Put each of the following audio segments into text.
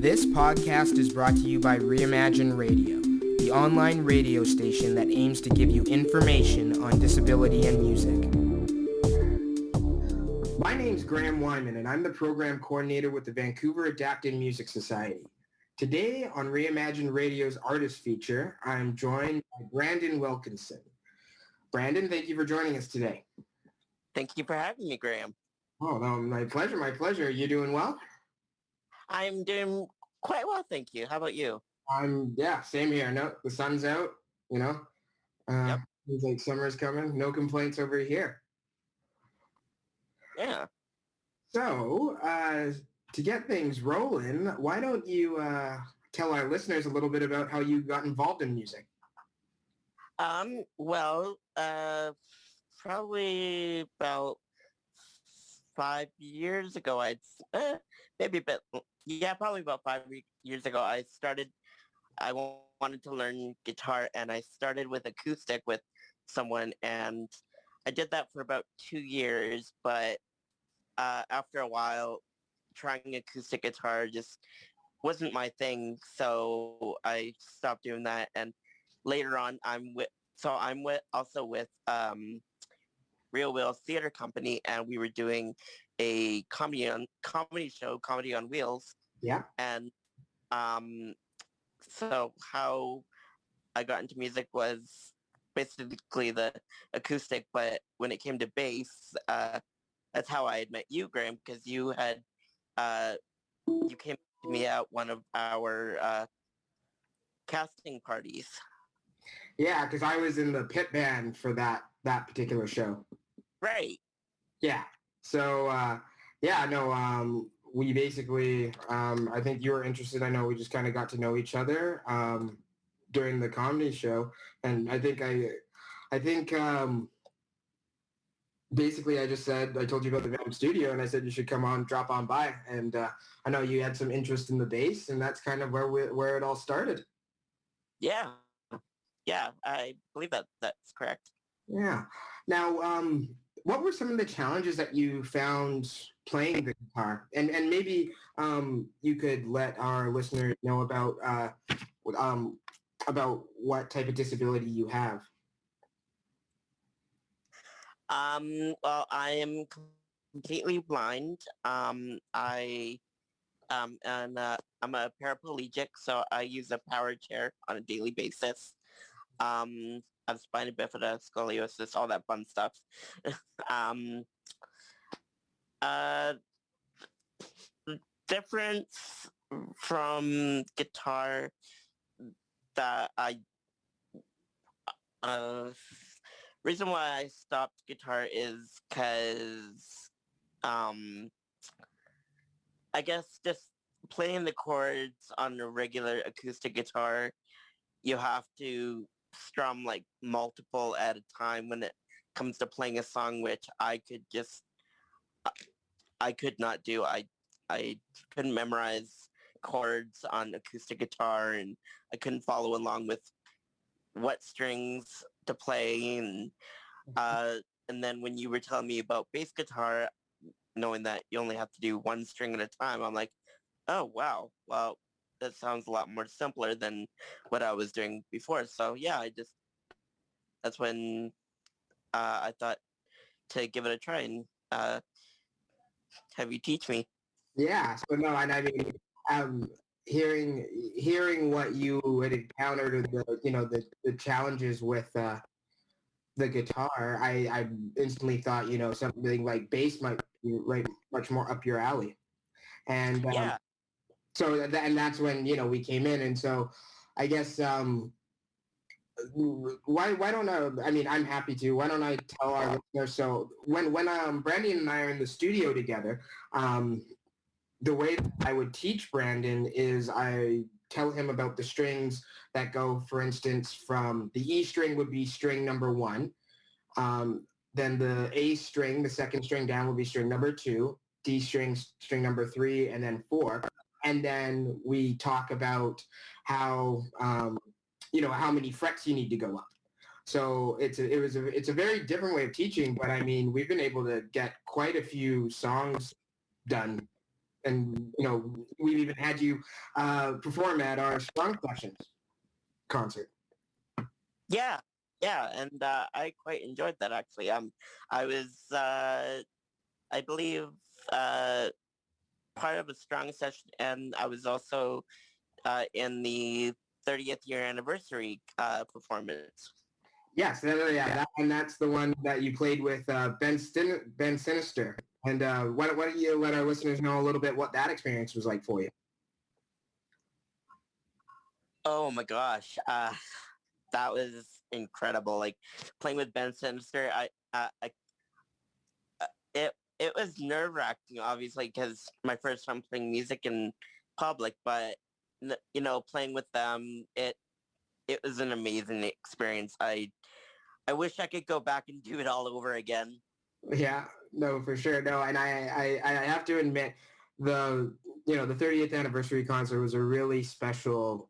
This podcast is brought to you by Reimagine Radio, the online radio station that aims to give you information on disability and music. My name's Graham Wyman, and I'm the program coordinator with the Vancouver Adapted Music Society. Today on Reimagine Radio's artist feature, I'm joined by Brandon Wilkinson. Brandon, thank you for joining us today. Thank you for having me, Graham. Oh, no, my pleasure, my pleasure. You doing well? I'm doing quite well, thank you. How about you? Same here. No, the sun's out, Yep. Seems like summer's coming. No complaints over here. Yeah. So, to get things rolling, why don't you tell our listeners a little bit about how you got involved in music? Probably about 5 years ago, probably about 5 years ago, I wanted to learn guitar, and I started with acoustic with someone, and I did that for about 2 years, but after a while, trying acoustic guitar just wasn't my thing, so I stopped doing that, and later on, I'm also with Real Wheels Theater Company, and we were doing a comedy show, Comedy on Wheels. Yeah. And so how I got into music was basically the acoustic, but when it came to bass, that's how I had met you, Graham, because you came to me at one of our casting parties. Yeah, because I was in the pit band for that particular show. Right. Yeah. So, we basically, I think you were interested. I know we just kind of got to know each other during the comedy show. And I think basically I just said, I told you about the VAMS studio, and I said you should drop on by. And I know you had some interest in the bass, and that's kind of where it all started. Yeah. Yeah, I believe that's correct. Yeah. Now, what were some of the challenges that you found playing the guitar? And maybe you could let our listeners know about what type of disability you have. Well, I am completely blind. I'm a paraplegic, so I use a power chair on a daily basis. I have spina bifida, scoliosis, all that fun stuff. Difference from guitar that reason why I stopped guitar is because I guess just playing the chords on a regular acoustic guitar, you have to strum like multiple at a time when it comes to playing a song, which I could not do. I couldn't memorize chords on acoustic guitar, and I couldn't follow along with what strings to play, and then when you were telling me about bass guitar, knowing that you only have to do one string at a time, I'm like, oh wow, well, that sounds a lot more simpler than what I was doing before. So yeah, that's when I thought to give it a try and have you teach me. Yeah. So no, and I mean, hearing what you had encountered, the challenges with the guitar, I instantly thought, something like bass might be right much more up your alley. And Yeah. So and that's when we came in, and so I guess why don't I'm happy to. Why don't I tell our listeners? So when Brandon and I are in the studio together, the way that I would teach Brandon is I tell him about the strings that go, for instance, from the E string would be string number 1. Then the A string, the second string down, would be string number 2. D string number 3, and then 4. And then we talk about how how many frets you need to go up. So it's a very different way of teaching, but I mean, we've been able to get quite a few songs done and we've even had you perform at our Strong Sessions concert. Yeah, yeah, and I quite enjoyed that actually. I was, I believe, uh, part of a Strong Session, and I was also in the 30th year anniversary performance. Yes, and that's the one that you played with Ben Sinister. And why don't you let our listeners know a little bit what that experience was like for you? Oh my gosh, that was incredible! Like playing with Ben Sinister, it was nerve wracking, obviously, because my first time playing music in public. But playing with them, it was an amazing experience. I wish I could go back and do it all over again. Yeah, no, for sure. No, and I have to admit the 30th anniversary concert was a really special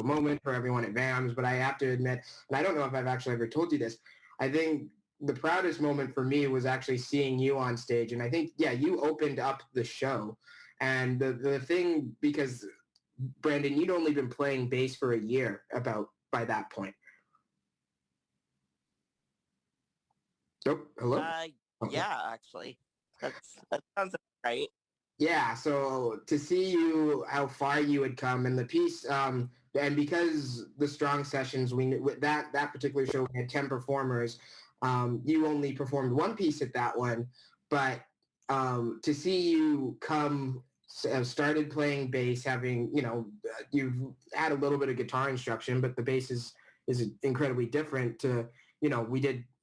moment for everyone at VAMS. But I have to admit, and I don't know if I've actually ever told you this, I think the proudest moment for me was actually seeing you on stage. And I think, yeah, you opened up the show. And the thing, because Brandon, you'd only been playing bass for a year about by that point. Oh, hello? Okay. Yeah, actually, that sounds right. Yeah, so to see you how far you had come and the piece, and because the Strong Sessions, with that particular show we had 10 performers. You only performed one piece at that one, but to see you come started playing bass, having you've had a little bit of guitar instruction, but the bass is incredibly different. To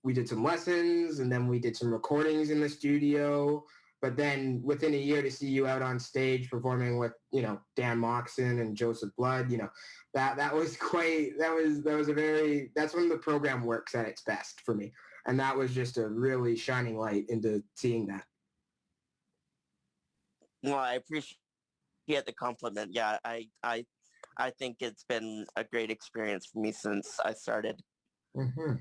we did some lessons, and then we did some recordings in the studio. But then within a year to see you out on stage performing with, Dan Moxon and Joseph Blood, that was that's when the program works at its best for me. And that was just a really shining light into seeing that. Well, I appreciate the compliment. Yeah, I think it's been a great experience for me since I started. Mm-hmm.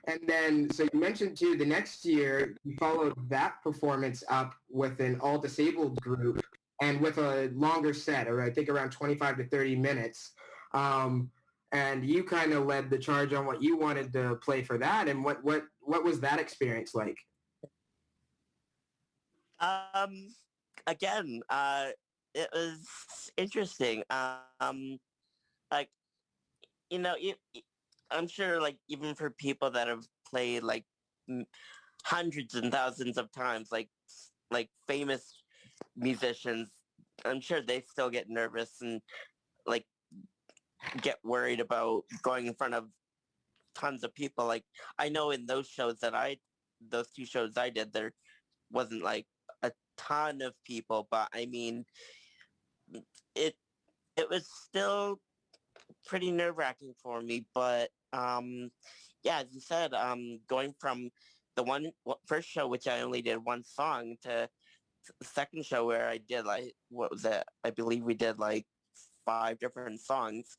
And then, so you mentioned too, the next year you followed that performance up with an all disabled group and with a longer set, or I think around 25 to 30 minutes. And you kind of led the charge on what you wanted to play for that. And what was that experience like? Um, Again, it was interesting. Like I'm sure, like even for people that have played like hundreds and thousands of times, like famous musicians, I'm sure they still get nervous and like get worried about going in front of tons of people. Like I know in those two shows I did, there wasn't like a ton of people, but I mean, it it was still pretty nerve wracking for me. But yeah, as you said, going from the first show, which I only did one song, to the second show where I did like, what was it? I believe we did like five different songs.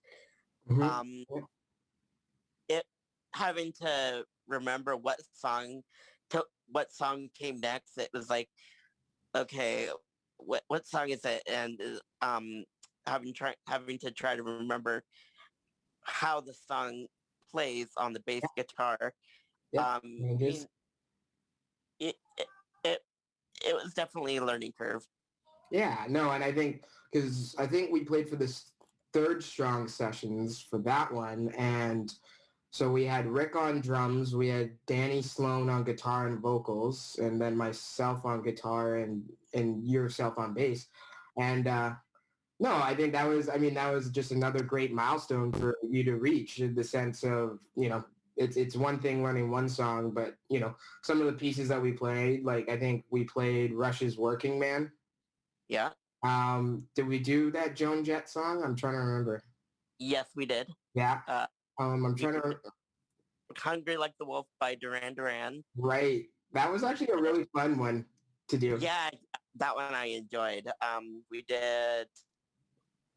Mm-hmm. Um, it Having to remember what song came next. It was like, okay, what song is it? And having to try to remember how the song plays on the bass guitar. Yeah. I mean, it, it it it was definitely a learning curve. Yeah, no, and I think because I think we played for this third Strong Sessions for that one, and so we had Rick on drums, we had Danny Sloan on guitar and vocals, and then myself on guitar and yourself on bass. And no, I think that was just another great milestone for you to reach, in the sense of, it's one thing learning one song, but some of the pieces that we played, like I think we played Rush's Working Man. Yeah. Did we do that Joan Jett song? I'm trying to remember. Yes, we did. Yeah. Uh, I'm we trying did to. "Hungry Like the Wolf" by Duran Duran. Right. That was actually a really fun one to do. Yeah, that one I enjoyed. We did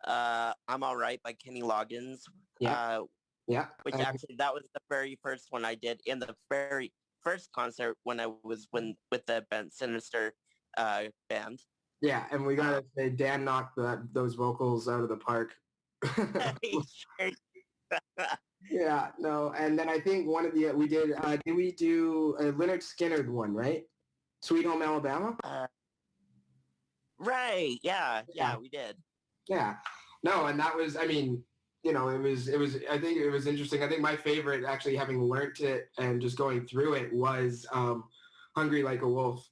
"I'm All Right" by Kenny Loggins. Yeah. Yeah. Which actually that was the very first one I did in the very first concert when I was with the Ben Sinister band. Yeah, and we gotta say Dan knocked those vocals out of the park. Yeah, no, and then I think one of the we did we do a Leonard Skinner one, right? Sweet Home Alabama. Right. Yeah. Yeah, Yeah, we did. yeah, no, and that was, I mean, it was. I think it was interesting. I think my favorite, actually, having learnt it and just going through it, was "Hungry Like a Wolf."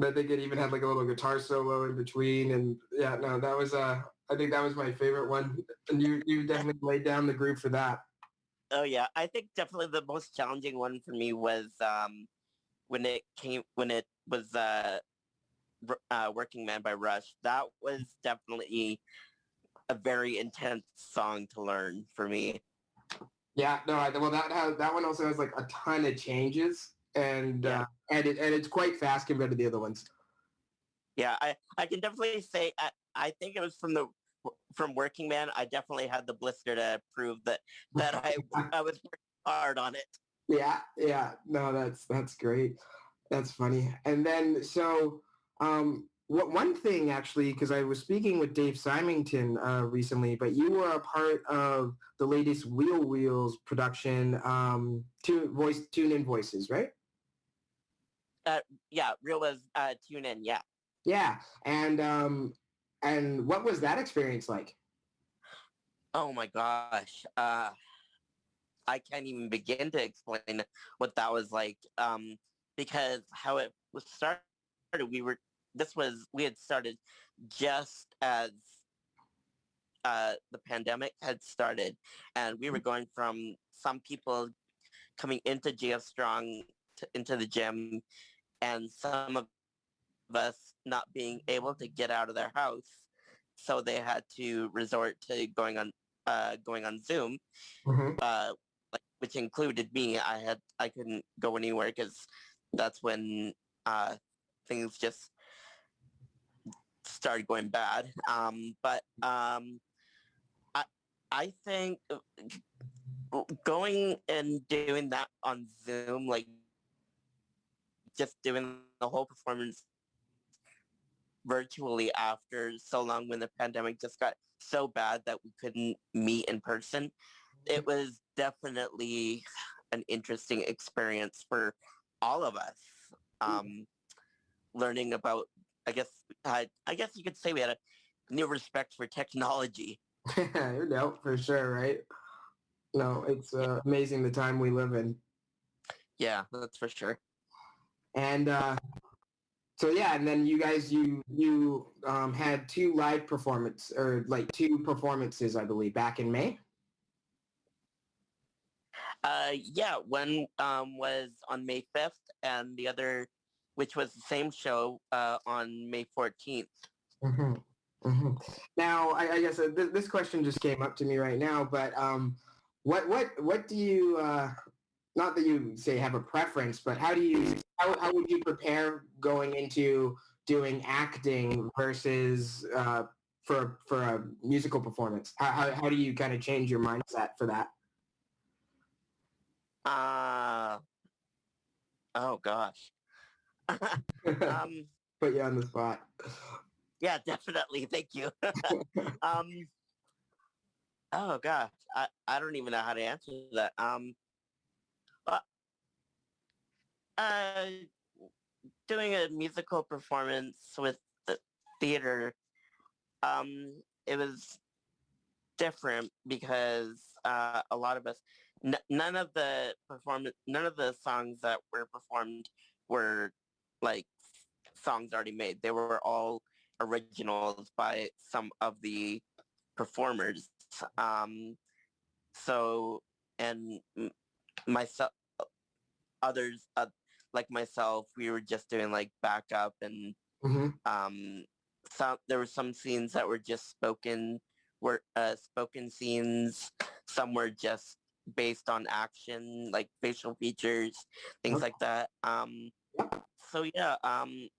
I think it even had like a little guitar solo in between, and yeah, no, that was I think that was my favorite one, and you definitely laid down the groove for that. Oh yeah, I think definitely the most challenging one for me was when it was Working Man by Rush. That was definitely a very intense song to learn for me. Yeah, no, well that one also has like a ton of changes, and Yeah. and it's quite fast compared to the other ones. Yeah, I can definitely say I think it was from Working Man. I definitely had the blister to prove that I was working hard on it. Yeah, yeah, no, that's great. That's funny. And then so what one thing actually, because I was speaking with Dave Symington recently, but you were a part of the latest Wheels production, Tune In Voices, right? Uh, yeah, real was Tune In. Yeah. Yeah, and what was that experience like? Oh my gosh. I can't even begin to explain what that was like. Because how it was started, we had started just as the pandemic had started, and we were going from some people coming into GF Strong into the gym, and some of us not being able to get out of their house, so they had to resort to going on Zoom, Mm-hmm. which included me. I couldn't go anywhere because that's when uh, things just started going bad. But I I think going and doing that on Zoom, like just doing the whole performance virtually after so long when the pandemic just got so bad that we couldn't meet in person, it was definitely an interesting experience for all of us. Um, Learning about, I guess, I guess you could say we had a new respect for technology. No, for sure, right? No, it's amazing the time we live in. Yeah, that's for sure. And so yeah, and then you guys you had two performances, I believe, back in May. Yeah, one was on May 5th, and the other, which was the same show, on May 14th. Hmm. Hmm. Now, I guess this question just came up to me right now, but what do you not that you say have a preference, but how would you prepare going into doing acting versus for a musical performance? How do you kind of change your mindset for that? Uh, oh gosh. um, Put you on the spot. yeah, definitely. Thank you. um, oh gosh, I don't even know how to answer that. Uh, uh, Doing a musical performance with the theater, it was different because a lot of us, none of the songs that were performed were like songs already made. They were all originals by some of the performers. So, and myself, others like myself, we were just doing like backup, and Hmm. there were some scenes that were just spoken scenes. Some were just based on action, like facial features, things Okay. like that. So yeah,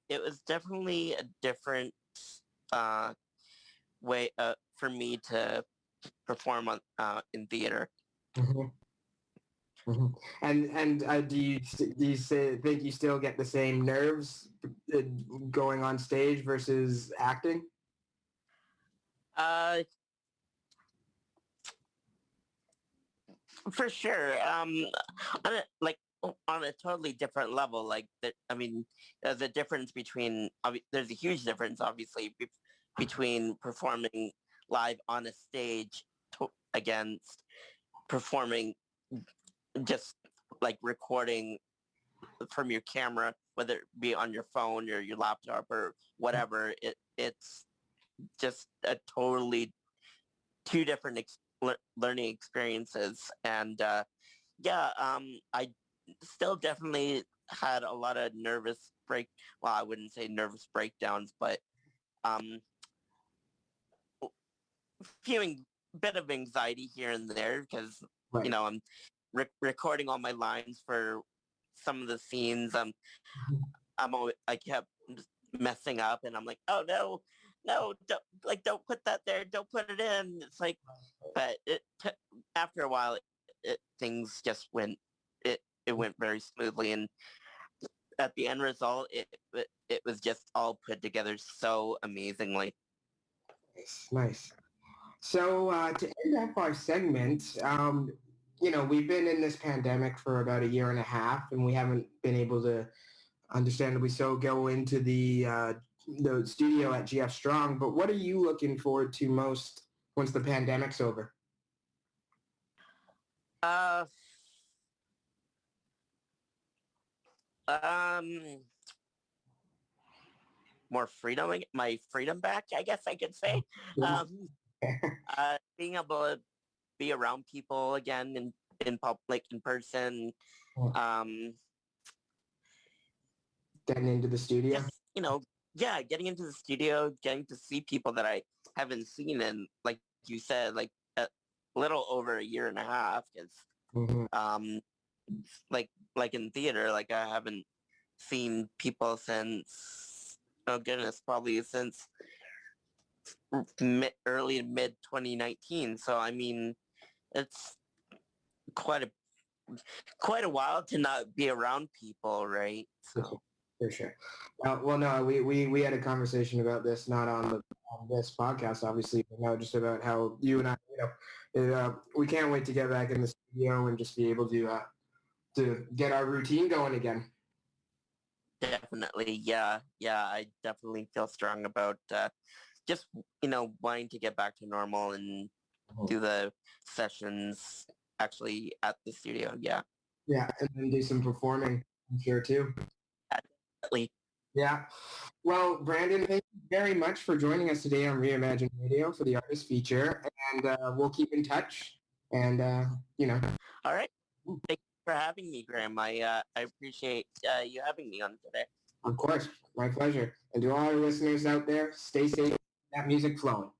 it was definitely a different uh, way for me to perform in theater. Hmm. Hmm. And think you still get the same nerves going on stage versus acting? Uh, for sure. On a, like on a totally different level. Like that. I mean, the difference between there's a huge difference, obviously, between performing live on a stage against performing just like recording from your camera, whether it be on your phone or your laptop or whatever. It's just a totally two different learning experiences, and yeah, I still definitely had a lot of well, I wouldn't say nervous breakdowns, but um, feeling a bit of anxiety here and there because Right. I'm recording all my lines for some of the scenes. I kept messing up, and I'm like, oh no, no, don't put that there, don't put it in. It's like, but after a while, things just it went very smoothly, and at the end result, it was just all put together so amazingly. Nice, nice. So to end up our segment, we've been in this pandemic for about a year and a half, and we haven't been able to, understandably so, go into the studio at GF Strong. But what are you looking forward to most once the pandemic's over? Uh, um, more freedom, my freedom back, I guess I could say. Um, being able to be around people again in public, in person. Um, Getting into the studio. just, yeah, getting into the studio, getting to see people that I haven't seen in, like you said, like a little over a year and a half. Because, Mhm. like in theater, like I haven't seen people since, oh goodness, probably since early to mid 2019. So I mean, it's quite a quite a while to not be around people, right? So For sure. Well, no, we had a conversation about this, not on this podcast, obviously, but no, just about how you and I, we can't wait to get back in the studio and just be able to get our routine going again. definitely, yeah, I definitely feel strong about just wanting to get back to normal and do the sessions actually at the studio. Yeah, Yeah, and then do some performing, I'm sure too. definitely. Yeah. Well, Brandon, thank you very much for joining us today on Reimagine Radio for the artist feature, and we'll keep in touch. And All right. Thank you for having me, Graham. I appreciate you having me on today. Of course, my pleasure. And to all our listeners out there, stay safe, keep that music flowing.